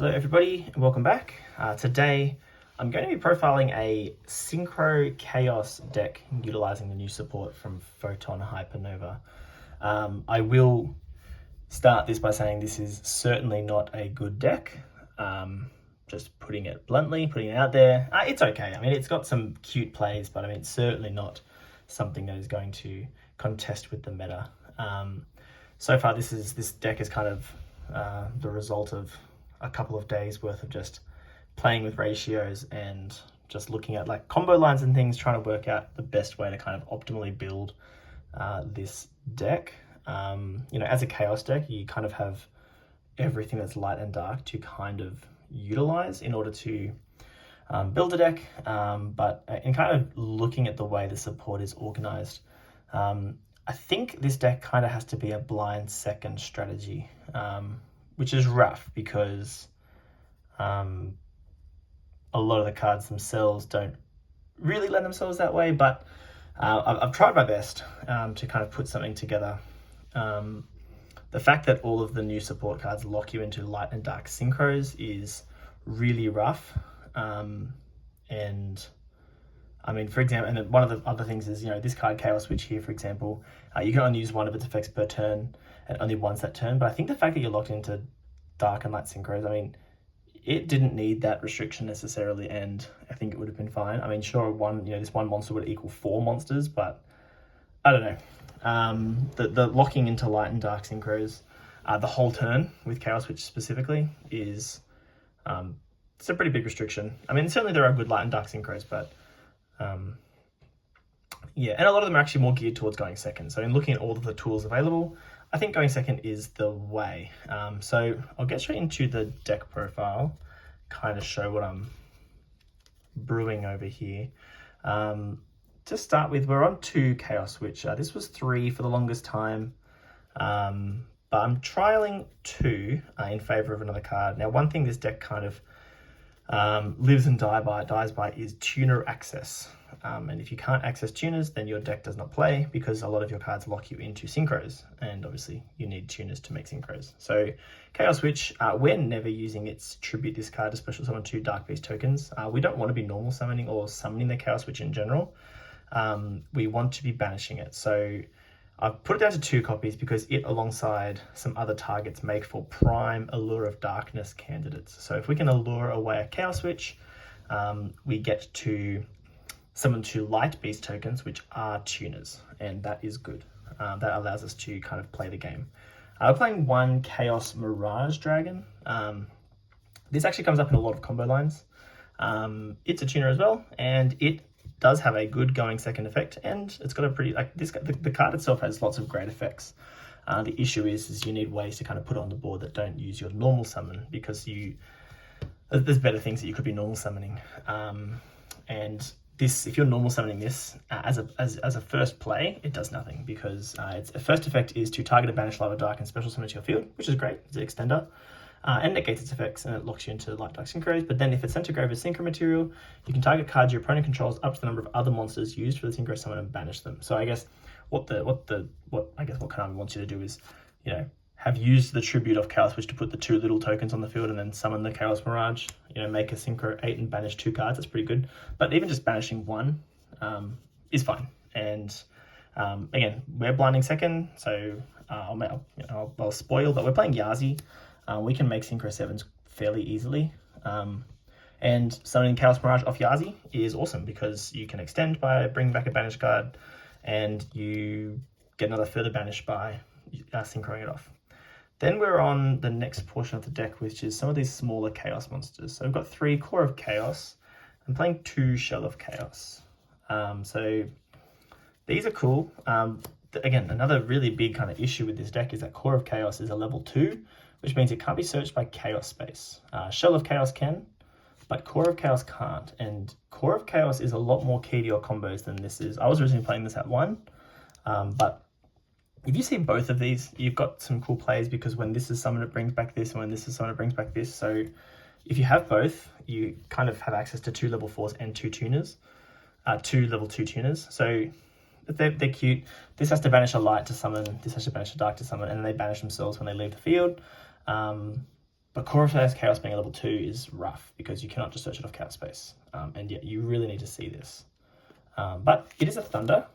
Hello everybody and welcome back. Today I'm going to be profiling a Synchro Chaos deck utilizing the new support from Photon Hypernova. I will start this by saying this is certainly not a good deck. Just putting it bluntly, putting it out there. It's okay. I mean, it's got some cute plays, but I mean, it's certainly not something that is going to contest with the meta. So far, this deck is kind of the result of a couple of days worth of just playing with ratios and just looking at like combo lines and things, trying to work out the best way to kind of optimally build this deck. As a chaos deck, you kind of have everything that's light and dark to kind of utilize in order to build a deck. But in kind of looking at the way the support is organized, I think this deck kind of has to be a blind second strategy, which is rough because a lot of the cards themselves don't really lend themselves that way, but I've tried my best to kind of put something together. The fact that all of the new support cards lock you into light and dark synchros is really rough. And I mean, for example, and one of the other things is, this card Chaos Switch here, for example, you can only use one of its effects per turn and only once that turn. But I think the fact that you're locked into dark and light synchros, I mean, it didn't need that restriction necessarily, and I think it would have been fine. I mean, sure, this one monster would equal 4 monsters, but I don't know. The locking into light and dark synchros, the whole turn with Chaos Switch specifically is it's a pretty big restriction. I mean, certainly there are good light and dark synchros, but yeah, and a lot of them are actually more geared towards going second. So in looking at all of the tools available, I think going second is the way. So I'll get straight into the deck profile, kind of show what I'm brewing over here. To start with, we're on 2 Chaos Switch. This was 3 for the longest time, but I'm trialing 2 in favor of another card. Now, one thing this deck kind of lives and dies by is tuner access. And if you can't access tuners, then your deck does not play because a lot of your cards lock you into synchros, and obviously you need tuners to make synchros. So Chaos Switch, we're never using its tribute this card to special summon 2 Dark Beast tokens. We don't want to be normal summoning or summoning the Chaos Switch in general. We want to be banishing it. So I've put it down to 2 copies because it, alongside some other targets, make for prime Allure of Darkness candidates. So if we can allure away a Chaos Switch, we get to summon 2 Light Beast tokens, which are tuners, and that is good. That allows us to kind of play the game. We're playing 1 Chaos Mirage Dragon. This actually comes up in a lot of combo lines. It's a tuner as well, and it does have a good going second effect, and it's got a pretty, the card itself has lots of great effects. The issue is you need ways to kind of put it on the board that don't use your normal summon, because there's better things that you could be normal summoning. And this, if you're normal summoning this as a first play, it does nothing, because its first effect is to target a banish lava dark and special summon to your field, which is great. It's an extender. And negates its effects, and it locks you into light dark synchros. But then if it's sent to grave as synchro material, you can target cards your opponent controls up to the number of other monsters used for the synchro summon and banish them. So I guess what Konami wants you to do is, have used the tribute of Chaos Switch to put the 2 little tokens on the field and then summon the Chaos Mirage, make a synchro 8 and banish 2 cards. That's pretty good. But even just banishing 1 is fine. And again, we're blinding second, so I'll spoil, but we're playing Yazi. We can make Synchro 7s fairly easily. And summoning Chaos Mirage off Yazi is awesome because you can extend by bringing back a banish card, and you get another further banish by synchroing it off. Then we're on the next portion of the deck, which is some of these smaller Chaos monsters. So we've got 3 Core of Chaos. I'm playing 2 Shell of Chaos. So these are cool. Again, another really big kind of issue with this deck is that Core of Chaos is a level 2, which means it can't be searched by Chaos Space. Shell of Chaos can, but Core of Chaos can't. And Core of Chaos is a lot more key to your combos than this is. I was originally playing this at 1, but if you see both of these, you've got some cool plays, because when this is summoned, it brings back this, and when this is summoned, it brings back this. So if you have both, you kind of have access to 2 level 4s and 2 tuners, 2 level 2 tuners. So they're cute. This has to banish a light to summon, this has to banish a dark to summon, and then they banish themselves when they leave the field. But Core of Chaos being a level 2 is rough because you cannot just search it off Chaos Space. And yet you really need to see this. But it is a Thunder,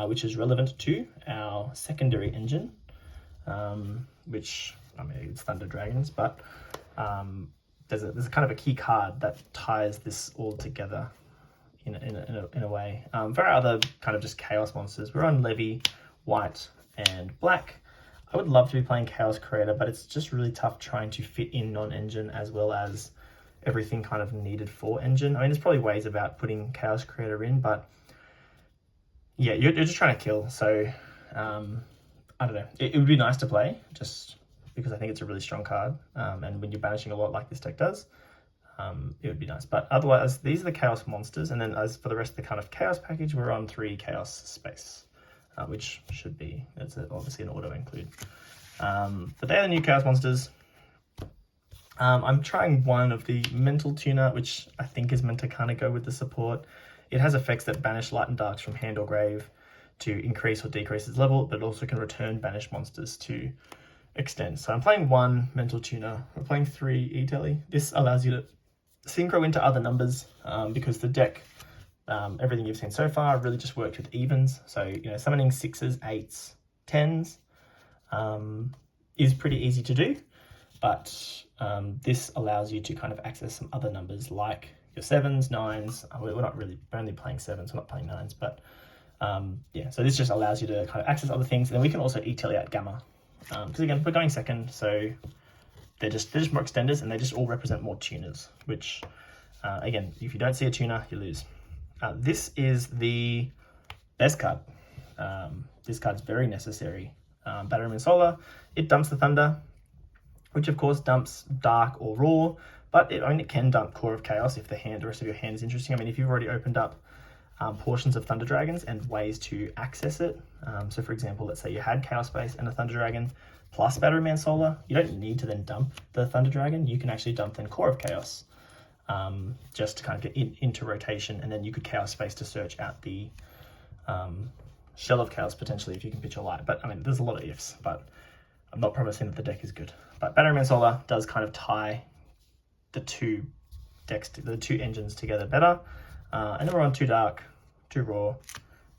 which is relevant to our secondary engine, which, I mean, it's Thunder Dragons, but there's a kind of a key card that ties this all together in a way. For our other kind of just Chaos monsters, we're on Levy, White, and Black. I would love to be playing Chaos Creator, but it's just really tough trying to fit in non-engine as well as everything kind of needed for engine. I mean, there's probably ways about putting Chaos Creator in, but yeah, you're just trying to kill. So I don't know. It would be nice to play just because I think it's a really strong card. And when you're banishing a lot like this deck does, it would be nice. But otherwise, these are the Chaos monsters. And then as for the rest of the kind of Chaos package, we're on 3 Chaos Space. Which should be, it's obviously an auto include. But they're the new Chaos monsters. I'm trying one of the Mental Tuner, which I think is meant to kind of go with the support. It has effects that banish light and darks from hand or grave to increase or decrease its level, but it also can return banished monsters to extend. So I'm playing 1 Mental Tuner. We're playing 3 E-Telly. This allows you to synchro into other numbers because the deck, everything you've seen so far really just worked with evens. So, you know, summoning 6s, 8s, 10s is pretty easy to do, but this allows you to kind of access some other numbers like your 7s, 9s. We're not really, we're only playing 7s, we're not playing 9s, but yeah, so this just allows you to kind of access other things. And then we can also E-Telly out Gamma. Because again, we're going second, so they're just more extenders and they just all represent more tuners, which again, if you don't see a tuner, you lose. This is the best card. This card's very necessary. Batteryman Solar, it dumps the Thunder, which of course dumps Dark or Raw, but it can dump Core of Chaos if the rest of your hand is interesting. I mean, if you've already opened up portions of Thunder Dragons and ways to access it. So for example, let's say you had Chaos Space and a Thunder Dragon plus Batteryman Solar, you don't need to then dump the Thunder Dragon. You can actually dump then Core of Chaos. Just to kind of get into rotation, and then you could Chaos Space to search out the Shell of Chaos potentially if you can pitch a light. But I mean, there's a lot of ifs, but I'm not promising that the deck is good. But Batteryman Solar does kind of tie the two engines together better. And then we're on 2 Dark, 2 Raw,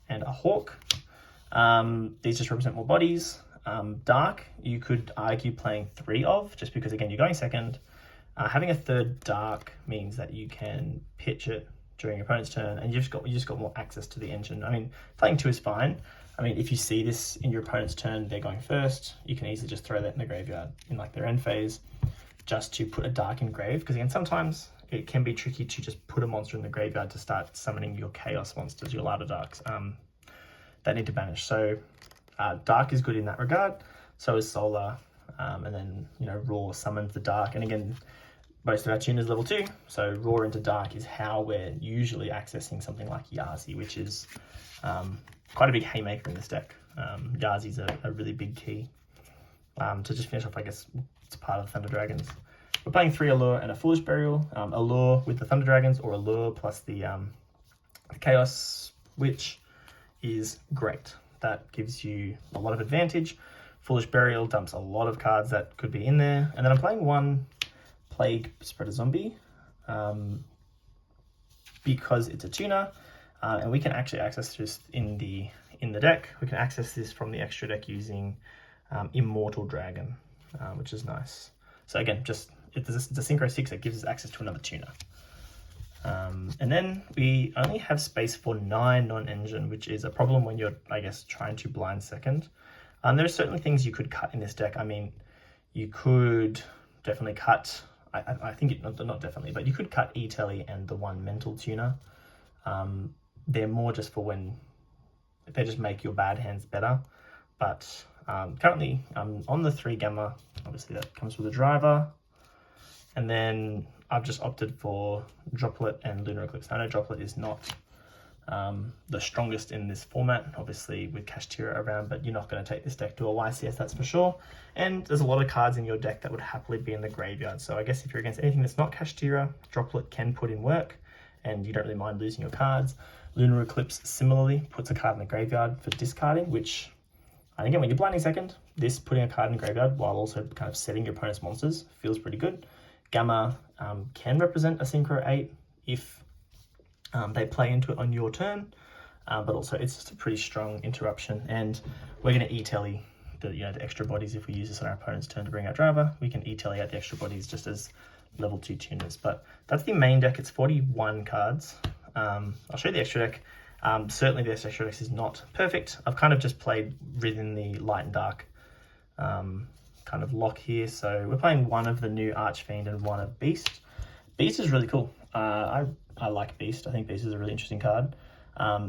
and a Hawk. These just represent more bodies. Dark, you could argue playing 3 of, just because again, you're going second. Having a 3rd Dark means that you can pitch it during your opponent's turn, and you just got more access to the engine. I mean, playing 2 is fine. I mean, if you see this in your opponent's turn, they're going first, you can easily just throw that in the graveyard in like their end phase, just to put a Dark in grave. Because again, sometimes it can be tricky to just put a monster in the graveyard to start summoning your Chaos monsters, your Ladder Darks, that need to banish. So Dark is good in that regard. So is Solar, and then, you know, Raw summons the Dark, and again, most of our tuners level 2, so Raw into Dark is how we're usually accessing something like Yazi, which is quite a big haymaker in this deck. Yazi's a really big key. To just finish off, I guess it's part of the Thunder Dragons. We're playing 3 Allure and a Foolish Burial. Allure with the Thunder Dragons, or Allure plus the Chaos Witch is great. That gives you a lot of advantage. Foolish Burial dumps a lot of cards that could be in there. And then I'm playing 1 Plague Spreader Zombie because it's a tuner, and we can actually access this in the deck. We can access this from the extra deck using Immortal Dragon, which is nice. So again, just it's a Synchro 6 that gives us access to another tuner. And then we only have space for 9 non-engine, which is a problem when you're, I guess, trying to blind second. There are certainly things you could cut in this deck. I mean, you could definitely cut, I think, not definitely, but you could cut E-Telly and the 1 Mental Tuner. They're more just for when they just make your bad hands better. But currently I'm on the 3 Gamma, obviously that comes with a driver. And then I've just opted for Droplet and Lunar Eclipse. I know Droplet is not the strongest in this format, obviously with Kashtira around, but you're not going to take this deck to a YCS, that's for sure. And there's a lot of cards in your deck that would happily be in the graveyard. So I guess if you're against anything that's not Kashtira, Droplet can put in work, and you don't really mind losing your cards. Lunar Eclipse similarly puts a card in the graveyard for discarding, which, and again, when you're blinding second, this putting a card in the graveyard while also kind of setting your opponent's monsters feels pretty good. Gamma can represent a Synchro 8 if they play into it on your turn, but also it's just a pretty strong interruption, and we're going to e-telly the extra bodies. If we use this on our opponent's turn to bring out driver, we can e-telly out the extra bodies just as level 2 tuners. But that's the main deck. It's 41 cards. I'll show you the extra deck. Certainly the extra deck is not perfect. I've kind of just played within the light and dark kind of lock here. So we're playing one of the new Archfiend and one of Beast. Beast is really cool. I like Beast. I think Beast is a really interesting card.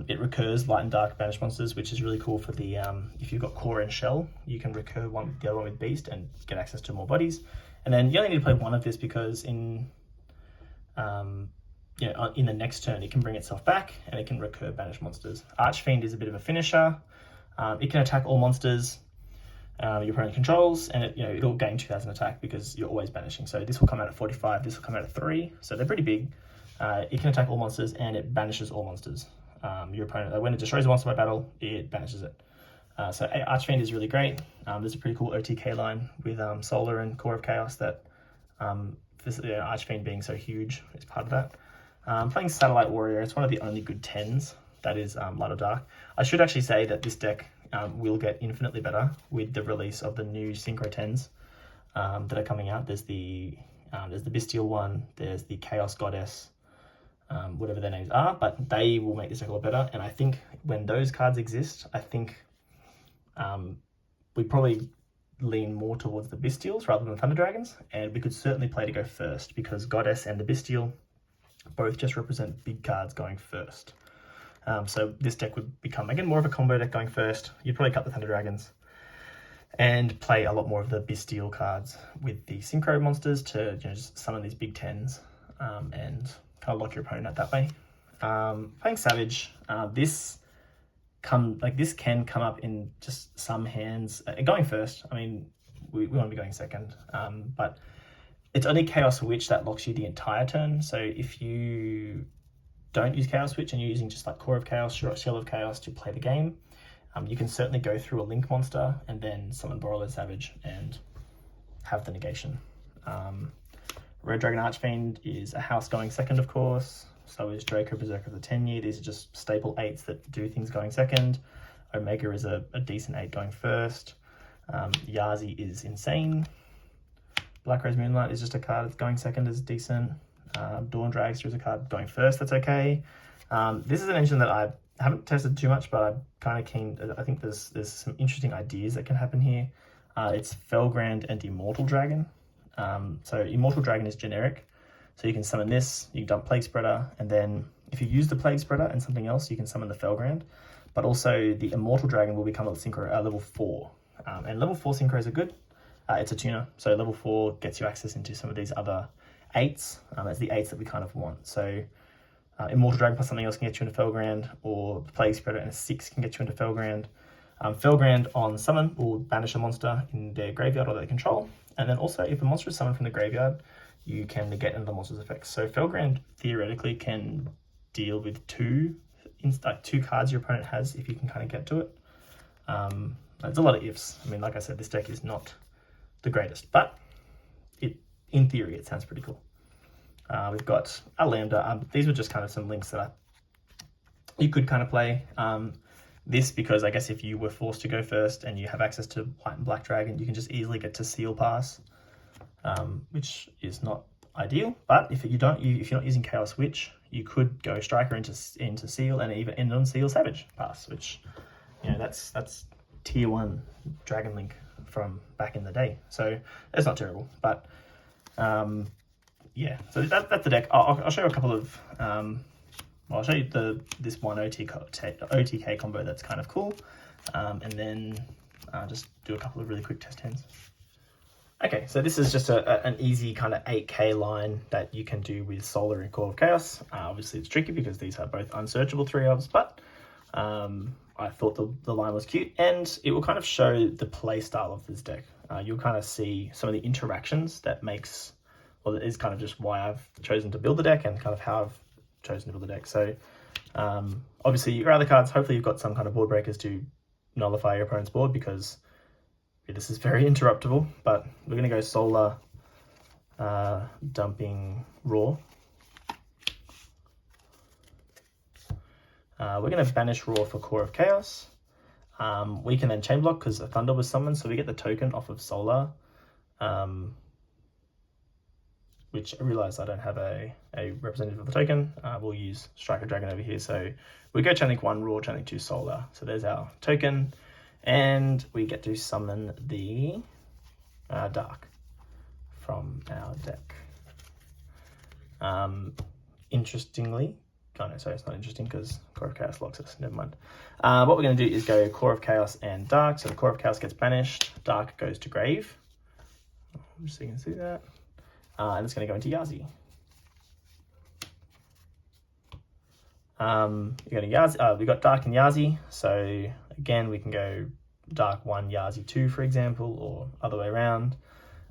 It recurs light and dark banished monsters, which is really cool for the if you've got core and shell, you can recur the other one with Beast and get access to more bodies. And then you only need to play one of this because in the next turn it can bring itself back and it can recur banished monsters. Archfiend is a bit of a finisher. It can attack all monsters your opponent controls, and it'll gain 2,000 attack because you're always banishing. So this will come out at 45, this will come out at 3, so they're pretty big. It can attack all monsters and it banishes all monsters. Your opponent, when it destroys a monster by battle, it banishes it. So Archfiend is really great. There's a pretty cool OTK line with Solar and Core of Chaos that Archfiend being so huge is part of that. Playing Satellite Warrior, it's one of the only good 10s that is light or dark. I should actually say that this deck will get infinitely better with the release of the new Synchro 10s that are coming out. There's the Bestial one, there's the Chaos Goddess, whatever their names are, but they will make this deck a lot better. And I think when those cards exist, I think we probably lean more towards the Bestials rather than Thunder Dragons, and we could certainly play to go first because Goddess and the Bestial both just represent big cards going first. So this deck would become, again, more of a combo deck going first. You'd probably cut the Thunder Dragons and play a lot more of the Bestial cards with the Synchro monsters to just summon these big 10s and kind of lock your opponent out that way. Playing Savage, this can come up in just some hands. Going first, I mean, we want to be going second, but it's only Chaos Witch that locks you the entire turn. So if you don't use Chaos Witch and you're using just like Core of Chaos, Shell of Chaos to play the game, you can certainly go through a Link monster and then summon Borrowed Savage and have the negation. Red Dragon Archfiend is a house going second, of course. So is Draco Berserker of the 10-year. These are just staple 8s that do things going second. Omega is a decent 8 going first. Yazi is insane. Black Rose Moonlight is just a card that's going second, is decent. Dawn Dragster is a card going first, that's okay. This is an engine that I haven't tested too much, but I'm kind of keen. I think there's some interesting ideas that can happen here. It's Felgrand and Immortal Dragon. So Immortal Dragon is generic, so you can summon this, you can dump Plague Spreader, and then if you use the Plague Spreader and something else, you can summon the Felgrand. But also the Immortal Dragon will become a Synchro level 4, and level 4 Synchros are good. It's a tuner, so level 4 gets you access into some of these other 8s. It's the 8s that we kind of want. So Immortal Dragon plus something else can get you into Felgrand, or the Plague Spreader and a 6 can get you into Felgrand. Felgrand on summon will banish a monster in their graveyard or their control, and then also if a monster is summoned from the graveyard, you can negate another monster's effects. So Felgrand theoretically can deal with two cards your opponent has if you can kind of get to it. There's a lot of ifs. I mean, like I said, this deck is not the greatest, but in theory, it sounds pretty cool. We've got a Lambda. These were just kind of some links that you could kind of play. This because I guess if you were forced to go first and you have access to White and Black Dragon, you can just easily get to Seal Pass, which is not ideal. But if you're not using Chaos Witch, you could go Striker into Seal and even end on Seal Savage Pass, which that's tier 1 Dragon Link from back in the day. So it's not terrible, but yeah. So that's the deck. I'll show you a couple of. I'll show you this one OTK combo that's kind of cool, and then just do a couple of really quick test hands. Okay, so this is just an easy kind of 8k line that you can do with Solar and Core of Chaos. Obviously it's tricky because these are both unsearchable 3-ofs, but I thought the line was cute, and it will kind of show the play style of this deck. You'll kind of see some of the interactions that is kind of just why I've chosen to build the deck and kind of how I've chosen to build the deck. So obviously your other cards, hopefully you've got some kind of board breakers to nullify your opponent's board, because This is very interruptible, but we're going to go solar dumping raw. We're going to banish raw for core of chaos. We can then chain block because a thunder was summoned, so we get the token off of solar, which I realize I don't have a representative of the token. We'll use Striker Dragon over here. So we go chain link 1 raw, chain link 2 solar. So there's our token, and we get to summon the dark from our deck. Interestingly, oh no, sorry, it's not interesting because Core of Chaos locks us. Never mind. What we're going to do is go Core of Chaos and Dark. So the Core of Chaos gets banished. Dark goes to Grave. Just so you can see that. And it's going to go into Yazi. You're going to Yazi. We've got Dark and Yazi. So again, we can go Dark 1, Yazi 2, for example, or other way around.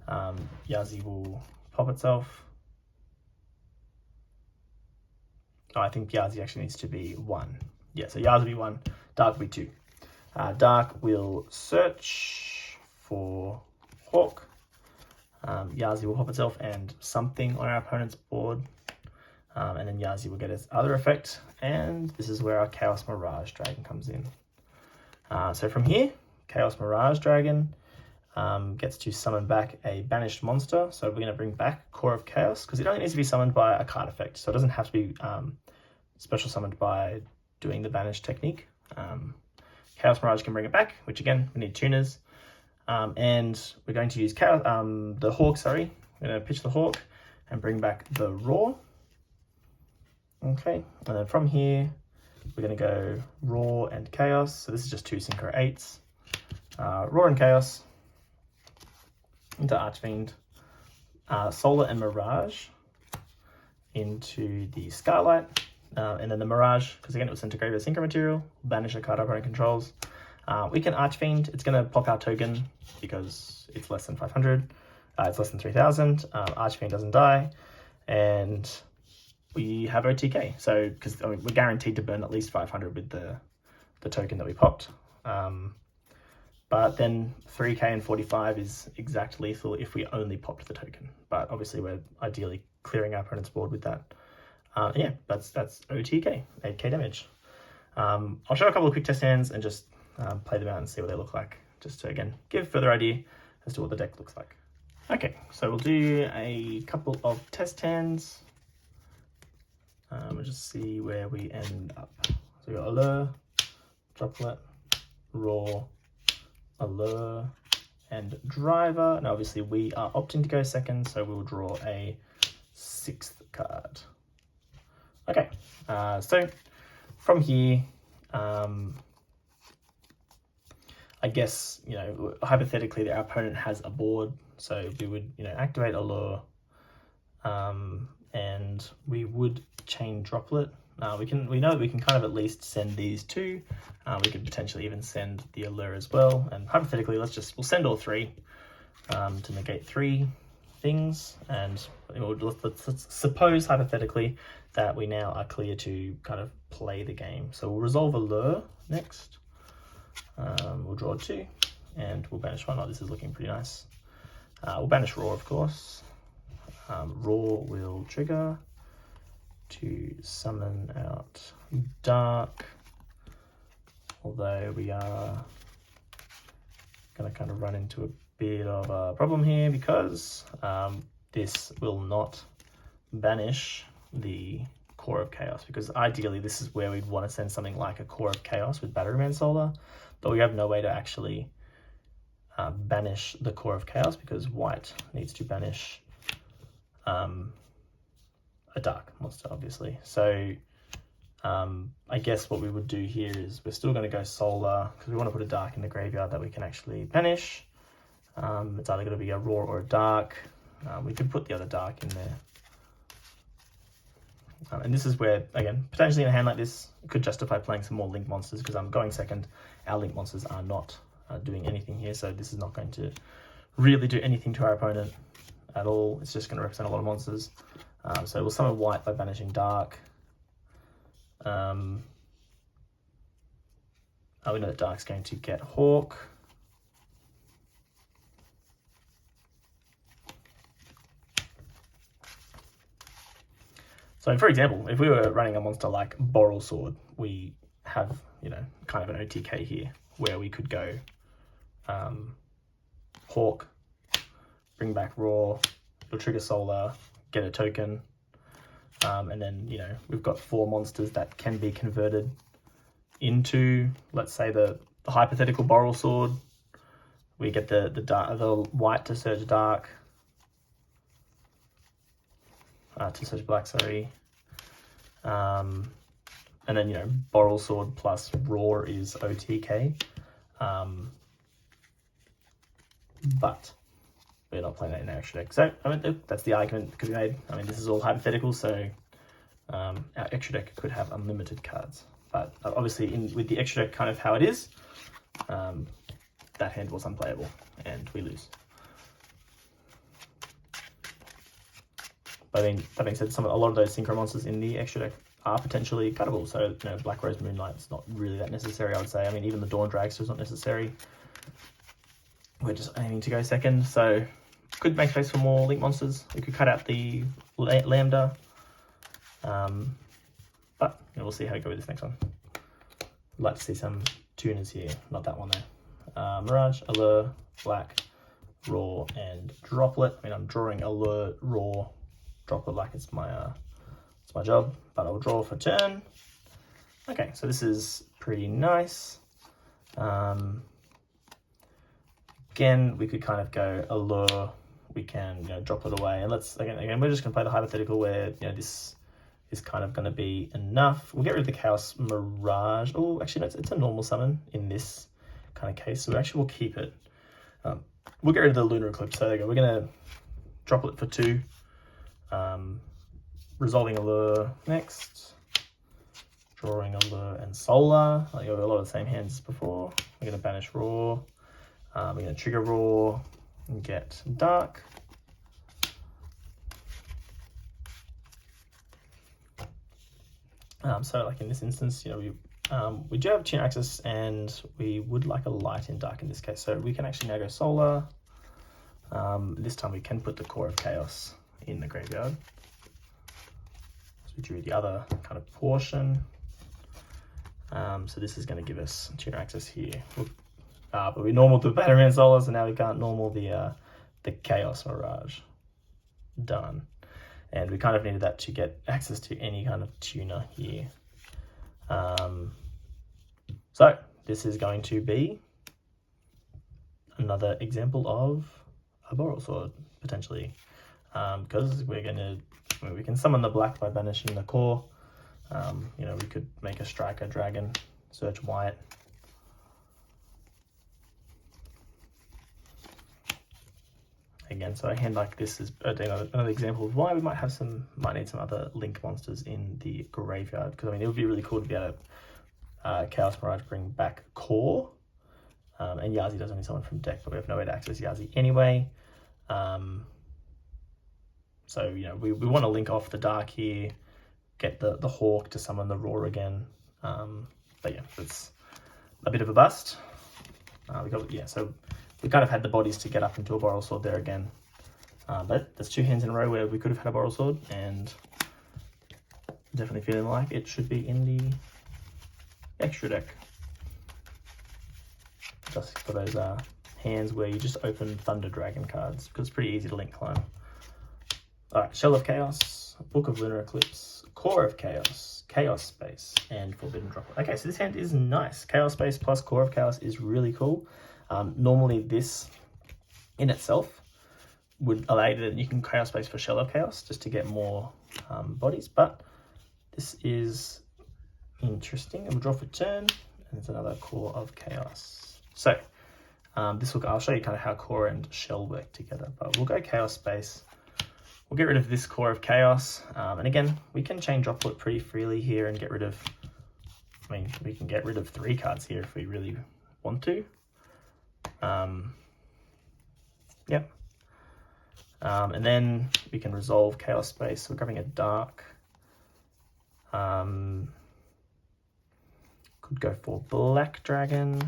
Yazi will pop itself. Oh, I think Yazi actually needs to be 1. Yeah, so Yazi will be 1, Dark will be 2. Dark will search for Hawk. Yazi will pop itself and something on our opponent's board. And then Yazi will get its other effect. And this is where our Chaos Mirage Dragon comes in. So from here, Chaos Mirage Dragon gets to summon back a banished monster. So we're going to bring back Core of Chaos because it only needs to be summoned by a card effect. So it doesn't have to be special summoned by doing the banish technique. Chaos Mirage can bring it back, which again, we need tuners. And we're going to use the Hawk, sorry. We're going to pitch the Hawk and bring back the Raw. Okay, and then from here, we're going to go Raw and Chaos. So this is just 2 Synchro 8s. Raw and Chaos into Archfiend. Solar and Mirage into the Scarlight. And then the Mirage, because again it was sent to grave as Synchro material, banish a card our opponent controls. We can Archfiend. It's going to pop our token because it's less than 500. It's less than 3000. Archfiend doesn't die. And we have OTK. So, because we're guaranteed to burn at least 500 with the token that we popped. But then 3k and 45 is exact lethal if we only popped the token. But obviously we're ideally clearing our opponent's board with that. Yeah, that's OTK, 8k damage. I'll show a couple of quick test hands and just play them out and see what they look like, just to, again, give further idea as to what the deck looks like. Okay, so we'll do a couple of test hands. We'll just see where we end up. So we got Allure, Droplet, Raw, Allure, and Driver. Now obviously we are opting to go second, so we'll draw a 6th card. Okay, so from here, I guess, you know, hypothetically our opponent has a board, so we would, you know, activate Allure, and we would chain Droplet. We know that we can kind of at least send these 2. We could potentially even send the Allure as well, and hypothetically we'll send all 3 to negate 3 things, and let's suppose hypothetically that we now are clear to kind of play the game. So we'll resolve Allure next. We'll draw 2 and we'll banish 1. Oh, this is looking pretty nice. We'll banish Raw, of course. Raw will trigger to summon out Dark, although we are going to kind of run into a bit of a problem here because this will not banish the Core of Chaos, because ideally this is where we'd want to send something like a Core of Chaos with Batteryman Solar, but we have no way to actually banish the Core of Chaos because white needs to banish a dark monster, obviously. So I guess what we would do here is we're still going to go solar because we want to put a dark in the graveyard that we can actually banish. It's either going to be a raw or a dark. We could put the other dark in there. And this is where, again, potentially in a hand like this, could justify playing some more link monsters because I'm going second. Our link monsters are not doing anything here, so this is not going to really do anything to our opponent at all. It's just going to represent a lot of monsters. So we'll summon white by banishing dark. We know that dark's going to get Hawk. So for example, if we were running a monster like Boral Sword, we have, you know, kind of an OTK here where we could go Hawk, bring back Raw, you'll trigger Solar, get a token, and then, you know, we've got 4 monsters that can be converted into, let's say, the hypothetical Boral Sword. We get the white to search dark, to search black, sorry. And then, you know, Boral Sword plus Raw is OTK. But we're not playing that in our extra deck. So, I mean, that's the argument could be made. I mean, this is all hypothetical, so our extra deck could have unlimited cards. But obviously, with the extra deck kind of how it is, that hand was unplayable, and we lose. But I mean, that being said, a lot of those Synchro monsters in the extra deck are potentially cuttable. So, you know, Black Rose Moonlight's not really that necessary, I would say. I mean, even the Dawn Dragster is not necessary. We're just aiming to go second, so could make space for more Link monsters. We could cut out the Lambda. But you know, we'll see how we go with this next one. I'd like to see some tuners here, not that one though. Mirage, Allure, Black, Raw, and Droplet. I mean, I'm drawing Allure, Raw, Droplet like it's my job, but I'll draw for turn. Okay, so this is pretty nice. Again, we could kind of go Allure. We can, you know, drop it away, and let's again we're just gonna play the hypothetical where, you know, this is kind of gonna be enough. We'll get rid of the Chaos Mirage. Oh, actually, no, it's a normal summon in this kind of case, so actually we'll keep it. We'll get rid of the Lunar Eclipse. So there you go. We're gonna Droplet for 2. Resolving Allure next. Drawing Allure and Solar. Like a lot of the same hands as before. We're gonna banish Raw. We're going to trigger Raw and get Dark. So like in this instance, you know, we do have Tune Access and we would like a light in Dark in this case. So we can actually now go Solar. This time we can put the Core of Chaos in the graveyard. So we drew the other kind of portion. So this is going to give us Tune Access here. But we normal the Batterman Solar, so now we can't normal the Chaos Mirage. Done. And we kind of needed that to get access to any kind of tuner here. So this is going to be another example of a Boral Sword, potentially. Because we can summon the black by banishing the core. You know, we could make a Striker Dragon, search white. Again, so a hand like this is another example of why we might need some other Link monsters in the graveyard. Because I mean, it would be really cool to be able to Chaos Mirage bring back Core, and Yazi does only summon from deck, but we have no way to access Yazi anyway. So you know, we want to link off the Dark here, get the Hawk to summon the Raw again. But yeah, it's a bit of a bust. So we kind of had the bodies to get up into a Boral Sword there again. But there's 2 hands in a row where we could have had a Boral Sword, and definitely feeling like it should be in the extra deck. Just for those hands where you just open Thunder Dragon cards, because it's pretty easy to link climb. Alright, Shell of Chaos, Book of Lunar Eclipse, Core of Chaos, Chaos Space, and Forbidden Droplet. Okay, so this hand is nice. Chaos Space plus Core of Chaos is really cool. Normally this in itself would allow you to, you can Chaos Space for Shell of Chaos just to get more bodies, but this is interesting. And we'll draw for turn, and it's another Core of Chaos. So I'll show you kind of how Core and Shell work together, but we'll go Chaos Space. We'll get rid of this Core of Chaos, and again, we can chain Droplet pretty freely here and get rid of, I mean, we can get rid of 3 cards here if we really want to. Yep. And then we can resolve Chaos Space. So we're grabbing a Dark. Could go for Black Dragon.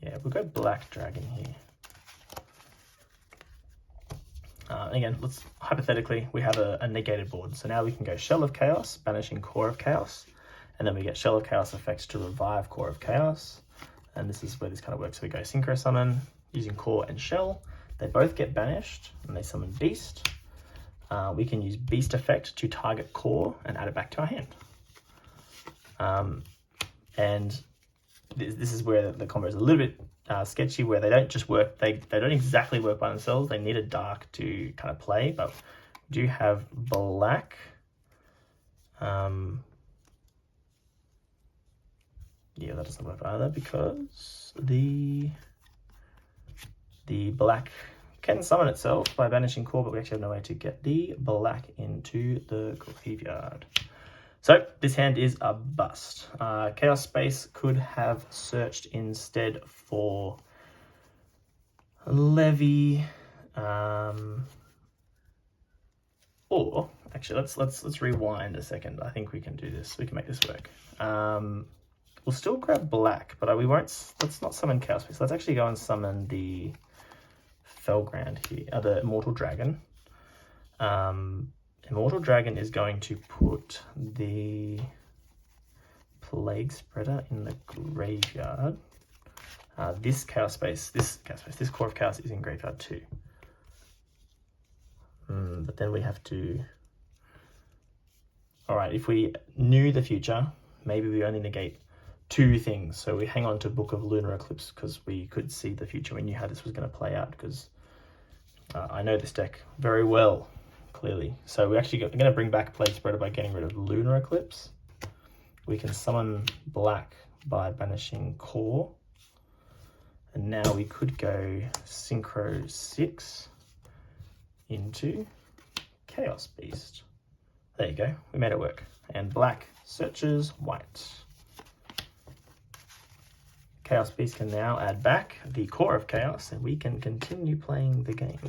Yeah, we'll go Black Dragon here. again, let's hypothetically, we have a negated board. So now we can go Shell of Chaos, banishing Core of Chaos. And then we get Shell of Chaos effects to revive Core of Chaos. And this is where this kind of works. So we go Synchro Summon using Core and Shell. They both get banished and they summon Beast. We can use Beast effect to target Core and add it back to our hand. And this is where the combo is a little bit sketchy, where they don't just work, they don't exactly work by themselves. They need a dark to kind of play, but we do have black. Yeah, that doesn't work either because the black can summon itself by banishing Core, but we actually have no way to get the black into the graveyard. So this hand is a bust. Chaos Space could have searched instead for Levy, or actually let's rewind a second. I think we can do this. We can make this work. We'll still grab black, but we won't. Let's not summon Chaos Space. Let's actually go and summon the Felgrand here, the Immortal Dragon. Immortal Dragon is going to put the Plague Spreader in the graveyard. This Core of Chaos is in graveyard too. But then we have to... Alright, if we knew the future, maybe we only negate 2 things. So we hang on to Book of Lunar Eclipse because we could see the future. We knew how this was going to play out because I know this deck very well. Clearly. So we actually going to bring back Plague Spreader by getting rid of Lunar Eclipse. We can summon black by banishing Core. And now we could go Synchro 6 into Chaos Beast. There you go. We made it work. And black searches white. Chaos Beast can now add back the Core of Chaos and we can continue playing the game.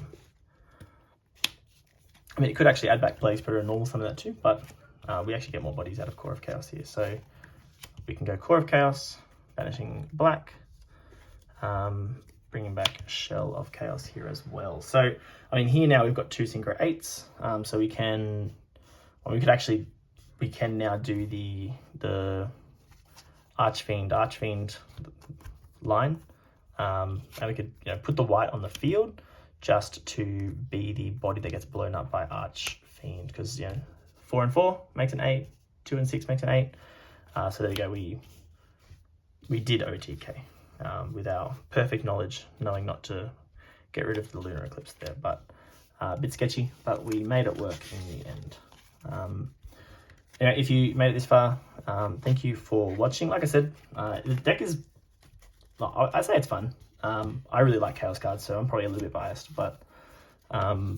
I mean, it could actually add back Plague Spreader and normal summon that too, but we actually get more bodies out of Core of Chaos here. So we can go Core of Chaos, banishing black, bringing back Shell of Chaos here as well. So, I mean, here now we've got 2 Synchro 8s, so we can now do the Archfiend line, and we could put the white on the field, just to be the body that gets blown up by Archfiend, because 4 and 4 makes an 8, 2 and 6 makes an 8. So there you go. We did OTK with our perfect knowledge, knowing not to get rid of the Lunar Eclipse there, but a bit sketchy. But we made it work in the end. If you made it this far, thank you for watching. Like I said, the deck is, I say it's fun. I really like Chaos cards, so I'm probably a little bit biased, but yeah,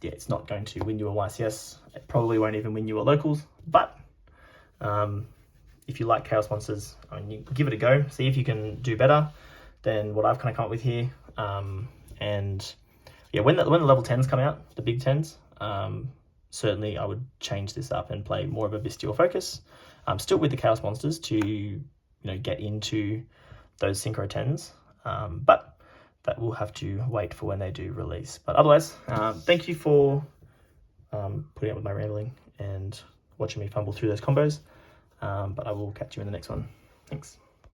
it's not going to win you a YCS. It probably won't even win you a locals, but if you like Chaos monsters, I mean, you give it a go, see if you can do better than what I've kind of come up with here. And yeah, when the level 10s come out, the big 10s, certainly I would change this up and play more of a bestial focus. Still with the Chaos monsters to get into those Synchro 10s. But that will have to wait for when they do release. But otherwise, thank you for putting up with my rambling and watching me fumble through those combos. But I will catch you in the next one. Thanks.